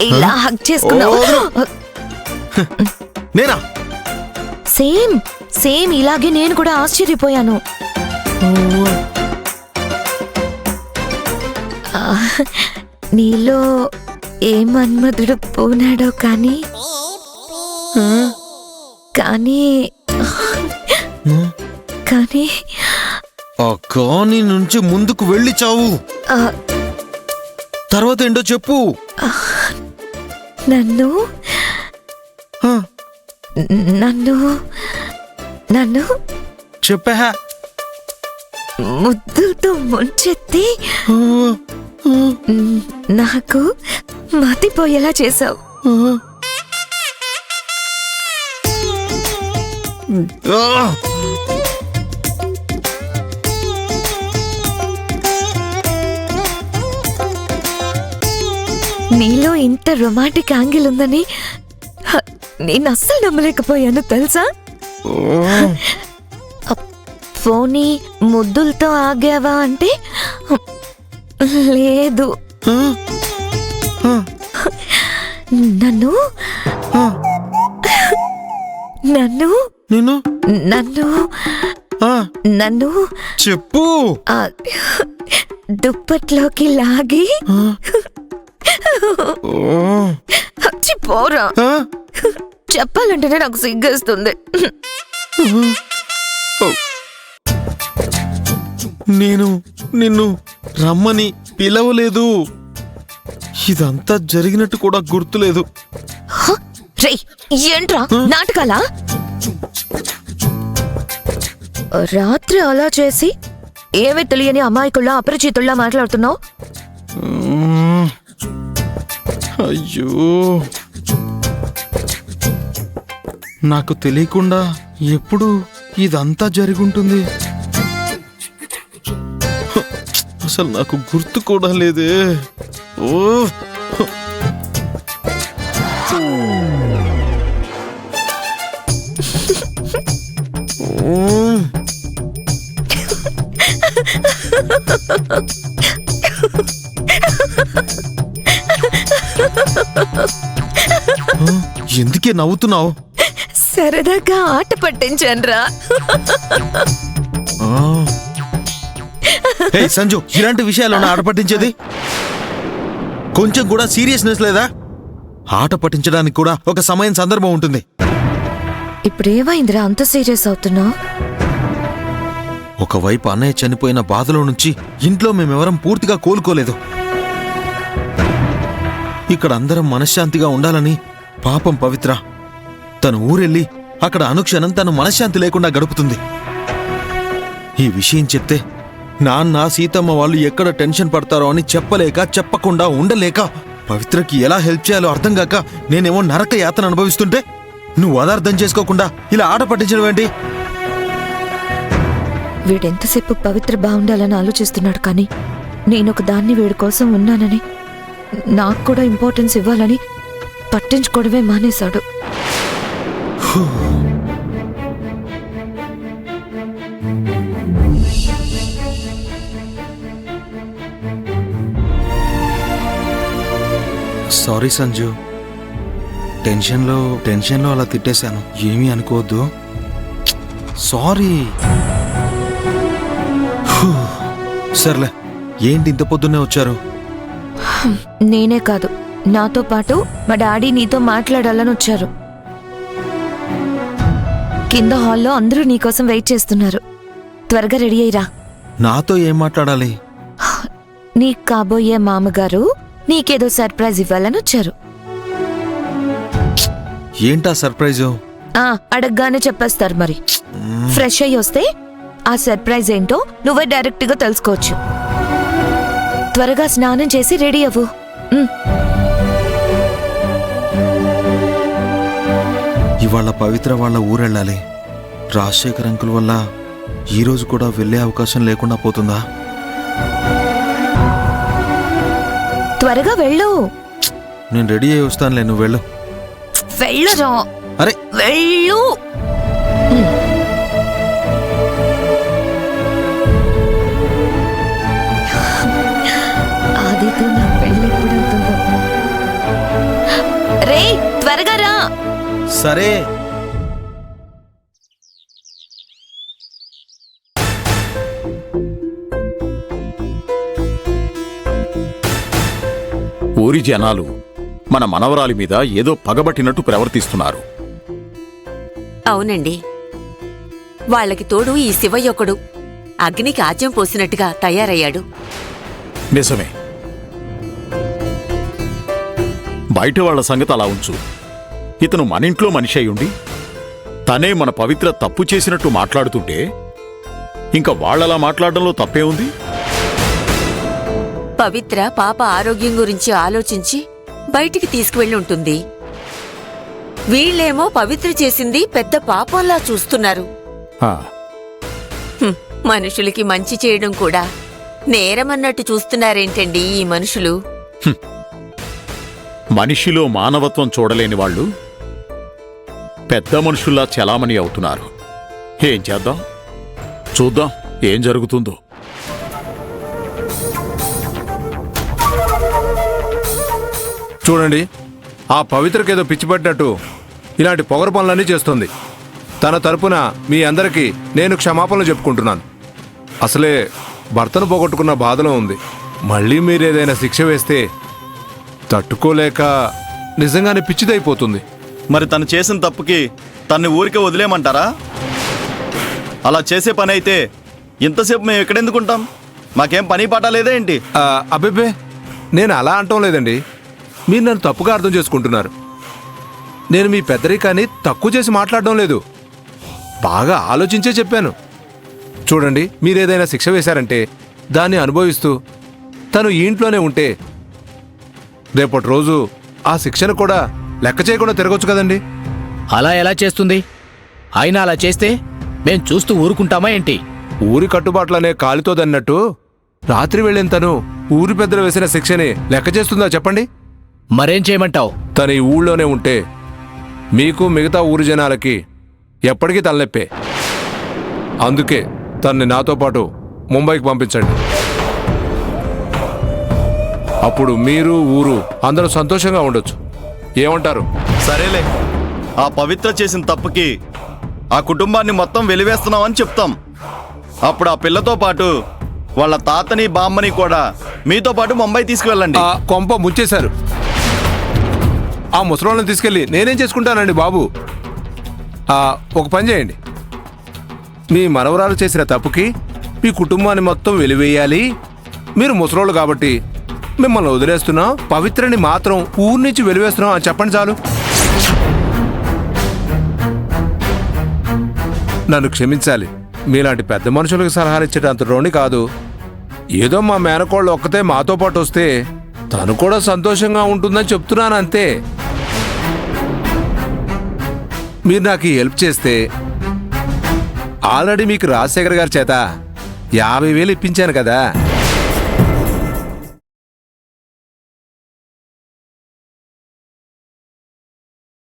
ఇలా హగ్ చేసుకున్నావు. నేనా? సేమ్ సేమ్ ఇలాగే నేను కూడా ఆశ్చర్యపోయాను. నీలో ఏ మన్మధుడు పోనాడో కానీ కానీ కానీ ఆ కాని నుంచి ముందుకు వెళ్ళి చావు. తర్వాత ఏంటో చెప్పు. నన్ను నన్ను నన్ను చెప్పా. ముద్దులతో ముంచెత్తి నాకు మతిపోయేలా చేసావు. నీలో ఇంత రొమాంటిక్ యాంగిల్ ఉందని నేను అస్సలు నమ్మలేకపోయాను తెలుసా. పోనీ ముద్దులతో ఆగావా అంటే లేదు. నన్ను నన్ను నేను నన్ను నన్ను చెప్పు. దుప్పట్లోకి లాగి పోరా. చెప్పాలంటేనే నాకు సిగ్గేస్తుంది. నేను నిన్ను రమ్మని పిలవలేదు. ఇదంతా జరిగినట్టు కూడా గుర్తులేదు. రేయ్, ఏంట్రా నాటకాలా? రాత్రి అలా చేసి ఏమీ తెలియని అమాయకుల్లా అపరిచితుల్లా మాట్లాడుతున్నావు. అయ్యో, నాకు తెలియకుండా ఎప్పుడు ఇదంతా జరుగుంటుంది. అసలు నాకు గుర్తు కూడా లేదే. ఓ ఎందుకే నవ్వుతున్నావు? సరదాగా ఆట పట్టించాన్రా. సంజు, ఇలాంటి విషయాలు ఆట పట్టించేది? కొంచెం కూడా సీరియస్నెస్ లేదా? ఆట పట్టించడానికి కూడా ఒక సమయం సందర్భం ఉంటుంది. ఇప్పుడేమైందిరా అంత సీరియస్ అవుతున్నావు? ఒకవైపు అన్నయ్య చనిపోయిన బాధలో నుంచి ఇంట్లో మేమెవరం పూర్తిగా కోలుకోలేదు. ఇక్కడ అందరం మనశ్శాంతిగా ఉండాలని పాపం పవిత్ర తను ఊరెళ్ళి అక్కడ అనుక్షణం తను మనశ్శాంతి లేకుండా గడుపుతుంది. ఈ విషయం చెప్తే నాన్న సీతమ్మ వాళ్ళు ఎక్కడ టెన్షన్ పడతారో అని చెప్పలేక చెప్పకుండా ఉండలేక పవిత్రకి ఎలా హెల్ప్ చేయాలో అర్థం కాక నేనేమో నరక యాతన అనుభవిస్తుంటే నువ్వు అదార్థం చేసుకోకుండా ఇలా ఆట పట్టించడం ఏంటి? వీడెంతసేపు పవిత్ర బాగుండాలని ఆలోచిస్తున్నాడు, కానీ నేనొక దాన్ని వీడి కోసం ఉన్నానని, నాకు కూడా ఇంపార్టెన్స్ ఇవ్వాలని పట్టించుకోవడమే మానేశాడు. సారీ సంజు, టెన్షన్లో అలా తిట్టేశాను. ఏమీ అనుకోవద్దు. సారీ. సర్లే, ఏంటి ఇంత పొద్దున్నే వచ్చారు? నేనే కాదు, నాతో పాటు మా డాడీ నీతో మాట్లాడాలని వచ్చారు. కింద హాల్లో అందరూ నీకోసం వెయిట్ చేస్తున్నారు. త్వరగా రెడీ అయ్యిరా. నాతో ఏం మాట్లాడాలి? నీకు కాబోయే మామగారు నీకేదో సర్ప్రైజ్ ఇవ్వాలని వచ్చారు. ఏంటా సర్ప్రైజు? అడగగానే చెప్పేస్తారు. మరి ఫ్రెష్ అయ్యి వస్తే ఆ సర్ప్రైజ్ ఏంటో నువ్వే డైరెక్ట్ గా తెలుసుకోవచ్చు. త్వరగా స్నానం చేసి రెడీ అవ్వు. ఇవాళ పవిత్ర వాళ్ళ ఊరెళ్ళాలి. రాజశేఖర్ అంకుల్ వల్ల ఈరోజు కూడా వెళ్ళే అవకాశం లేకుండా పోతుందా? త్వరగా వెళ్ళు. నేను రెడీ అయ్యి వస్తానులే, నువ్వు వెళ్ళు. వెళ్ళరా. అరే వెళ్ళు. ఆదితో నా పెళ్ళి ఎప్పుడవుతుందో. సరే. ఊరి జనాలు మన మనవరాలి మీద ఏదో పగబట్టినట్టు ప్రవర్తిస్తున్నారు. అవునండి, వాళ్ళకి తోడు ఈ శివయ్యొకడు అగ్నికి ఆజ్యం పోసినట్టుగా తయారయ్యాడు. నిజమే. బయట వాళ్ల సంగతి అలా ఉంచు. ఇతను మన ఇంట్లో మనిషి అయ్యుండి తనే మన పవిత్ర తప్పు చేసినట్టు మాట్లాడుతుంటే ఇంకా వాళ్లలా మాట్లాడడంలో తప్పే ఉంది? పవిత్ర పాప ఆరోగ్యం గురించి ఆలోచించి బయటికి తీసుకువెళ్ళి ఉంటుంది. వీళ్ళేమో పవిత్ర చేసింది పెద్ద పాపంలా చూస్తున్నారు. ఆ, మనుషులకి మంచి చేయడం కూడా నేరమన్నట్టు చూస్తున్నారేంటండి ఈ మనుషులు? మనిషిలో మానవత్వం చూడలేని వాళ్ళు పెద్ద మనుషుల్లా చలామణి అవుతున్నారు. ఏం చేద్దాం? చూద్దాం ఏం జరుగుతుందో. చూడండి, ఆ పవిత్రకేదో పిచ్చిపట్టినట్టు ఇలాంటి పొగరు పనులన్నీ చేస్తుంది. తన తరపున మీ అందరికీ నేను క్షమాపణలు చెప్పుకుంటున్నాను. అసలే భర్తను పోగొట్టుకున్న బాధలో ఉంది. మళ్ళీ మీరేదైనా శిక్ష వేస్తే తట్టుకోలేక నిజంగానే పిచ్చిదైపోతుంది. మరి తను చేసిన తప్పుకి తన్ని ఊరికే వదిలేయమంటారా? అలా చేసే పని అయితే ఇంతసేపు మేము ఎక్కడెందుకుంటాం? మాకేం పని పాట లేదా ఏంటి? అబ్బే, నేను అలా అంటం లేదండి. మీరు నన్ను తప్పుగా అర్థం చేసుకుంటున్నారు. నేను మీ పెద్దరికాన్ని తక్కువ చేసి మాట్లాడడం లేదు, బాగా ఆలోచించే చెప్పాను. చూడండి, మీరేదైనా శిక్ష వేశారంటే దాన్ని అనుభవిస్తూ తను ఈ ఇంట్లోనే ఉంటే రేపటి రోజు ఆ శిక్షను కూడా లెక్క చేయకుండా తిరగొచ్చు కదండి. అలా ఎలా చేస్తుంది? అయినా అలా చేస్తే మేం చూస్తూ ఊరుకుంటామా ఏంటి? ఊరి కట్టుబాట్లనే కాలితో దన్నట్టు రాత్రి వెళ్ళిన తను ఊరి పెద్దలు వేసిన శిక్షని లెక్క చేస్తుందా చెప్పండి? మరేం చేయమంటావు? తను ఈ ఊళ్ళోనే ఉంటే మీకు మిగతా ఊరి జనాలకి ఎప్పటికీ తలనొప్పే. అందుకే తన్ని నాతో పాటు ముంబైకి పంపించండి. అప్పుడు మీరు ఊరు అందరూ సంతోషంగా ఉండొచ్చు. ఏమంటారు? సరేలే, ఆ పవిత్ర చేసిన తప్పుకి ఆ కుటుంబాన్ని మొత్తం వెలివేస్తున్నామని చెప్తాం. అప్పుడు ఆ పిల్లతో పాటు వాళ్ళ తాతని బామ్మని కూడా మీతో పాటు ముంబై తీసుకువెళ్ళండి. ఆ కొంప ముంచేశారు. ఆ ముసలోళ్ళని తీసుకెళ్ళి నేనేం చేసుకుంటానండి బాబు? ఒక పని చేయండి, మీ మనవరాలు చేసిన తప్పుకి మీ కుటుంబాన్ని మొత్తం వెలివేయాలి. మీరు ముసలోళ్ళు కాబట్టి మిమ్మల్ని వదిలేస్తున్నాం, పవిత్రని మాత్రం ఊరి నుంచి వెలివేస్తున్నాం అని చెప్పండి చాలు. నన్ను క్షమించాలి, మీలాంటి పెద్ద మనుషులకు సలహాలు ఇచ్చేటంత రోణి కాదు. ఏదో మా మేనకోళ్ళు ఒక్కతే మాతో పాటు వస్తే తను కూడా సంతోషంగా ఉంటుందని చెప్తున్నాను అంతే. మీరు నాకు ఈ హెల్ప్ చేస్తే ఆల్రెడీ మీకు రాజశేఖర్ గారి చేత 50,000 ఇప్పించాను కదా.